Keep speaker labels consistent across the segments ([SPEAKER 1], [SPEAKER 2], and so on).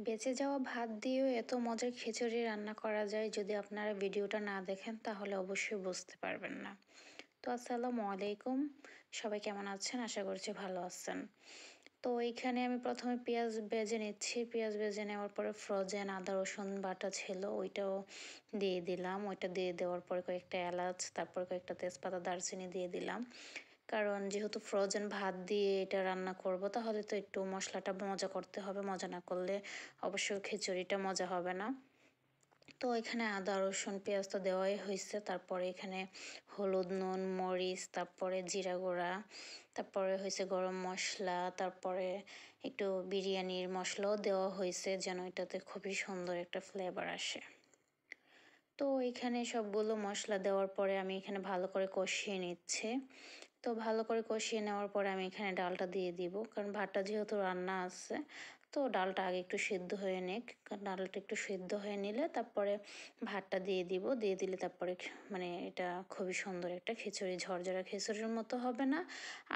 [SPEAKER 1] বেঁচে যাওয়া ভাত দিয়েও এত মজার খিচুড়ি রান্না করা যায়, যদি আপনারা ভিডিওটা না দেখেন তাহলে অবশ্যই বুঝতে পারবেন না। তো আসসালামু আলাইকুম, সবাই কেমন আছেন? আশা করছি ভালো আছেন। তো এইখানে আমি প্রথমে পেঁয়াজ ভেজে নিচ্ছি। পেঁয়াজ ভেজে নেওয়ার পরে ফ্রোজেন আদা রসুন বাটা ছিল, ওইটাও দিয়ে দিলাম। ওইটা দিয়ে দেওয়ার পরে কয়েকটা এলাচ, তারপর কয়েকটা তেজপাতা দারচিনি দিয়ে দিলাম। কারণ যেহেতু ফ্রোজেন ভাত দিয়ে এটা রান্না করব, তাহলে তো একটু মশলাটা মজা করতে হবে। মজা না করলে অবশ্যই খিচুড়িটা মজা হবে না। তো এখানে আদা রসুন পেঁয়াজ তো দেওয়াই হয়েছে। তারপরে এখানে হলুদ নুন মরিচ, তারপরে জিরা গুঁড়া, তারপরে হয়েছে গরম মশলা, তারপরে একটু বিরিয়ানির মশলাও দেওয়া হয়েছে, যেন এটাতে খুবই সুন্দর একটা ফ্লেভার আসে। তো এখানে সবগুলো মশলা দেওয়ার পরে আমি এখানে ভালো করে কষিয়ে নিচ্ছি। তো ভালো করে কষিয়ে নেওয়ার পরে আমি এখানে ডালটা দিয়ে দিব, কারণ ভাতটা যেহেতু রান্না আছে, তো ডালটা আগে একটু সিদ্ধ হয়ে নিক। ডালটা একটু সিদ্ধ হয়ে নিলে তারপরে ভাতটা দিয়ে দিব। দিয়ে দিলে তারপরে মানে এটা খুবই সুন্দর একটা খিচুড়ি, ঝরঝরা খিচুড়ির মতো হবে না,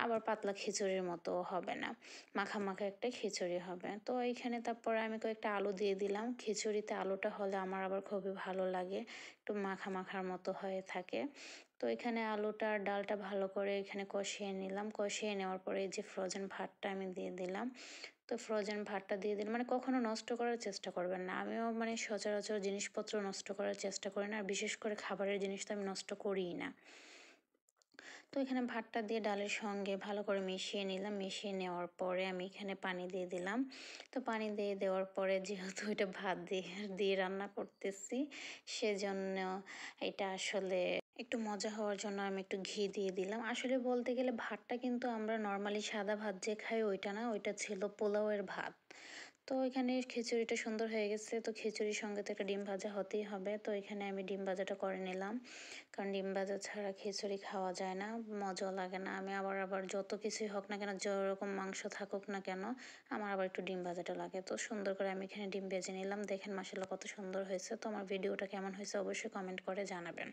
[SPEAKER 1] আবার পাতলা খিচুড়ির মতোও হবে না, মাখা মাখা একটা খিচুড়ি হবে। তো এইখানে তারপরে আমি কয়েকটা আলু দিয়ে দিলাম। খিচুড়িতে আলুটা হলে আমার আবার খুবই ভালো লাগে, একটু মাখা মাখার মতো হয়ে থাকে। তো এখানে আলুটা আর ডালটা ভালো করে এখানে কষিয়ে নিলাম। কষিয়ে নেওয়ার পরে এই যে ফ্রোজেন ভাতটা আমি দিয়ে দিলাম। তো ফ্রোজেন ভাতটা দিয়ে দিলাম, মানে কখনো নষ্ট করার চেষ্টা করবেন না। আমিও মানে সচরাচর জিনিসপত্র নষ্ট করার চেষ্টা করি না, আর বিশেষ করে খাবারের জিনিস তো আমি নষ্ট করিই না। তো এখানে ভাতটা দিয়ে ডালের সঙ্গে ভালো করে মিশিয়ে নিলাম। মিশিয়ে নেওয়ার পরে আমি এখানে পানি দিয়ে দিলাম। তো পানি দিয়ে দেওয়ার পরে যেহেতু এটা ভাত দিয়ে দিয়ে রান্না করতেছি, সেজন্য এটা আসলে একটু মজা হওয়ার জন্য আমি একটু ঘি দিয়ে দিলাম। আসলে বলতে গেলে ভাতটা কিন্তু আমরা নর্মালি সাদা ভাত যে খাই ওইটা না, ওইটা ছিল পোলাওয়ের ভাত। তো এখানে খিচুড়িটা সুন্দর হয়ে গেছে। তো খিচুড়ির সঙ্গে তো একটা ডিম ভাজা হতেই হবে। তো এখানে আমি ডিম ভাজাটা করে নিলাম, কারণ ডিম ভাজা ছাড়া খিচুড়ি খাওয়া যায় না, মজাও লাগে না। আমি আবার যত কিছুই হোক না কেন, যেরকম মাংস থাকুক না কেন, আমার আবার একটু ডিম ভাজাটা লাগে। তো সুন্দর করে আমি এখানে ডিম ভেজে নিলাম। দেখেন মাশাআল্লাহ কত সুন্দর হয়েছে। তো আমার ভিডিওটা কেমন হয়েছে অবশ্যই কমেন্ট করে জানাবেন।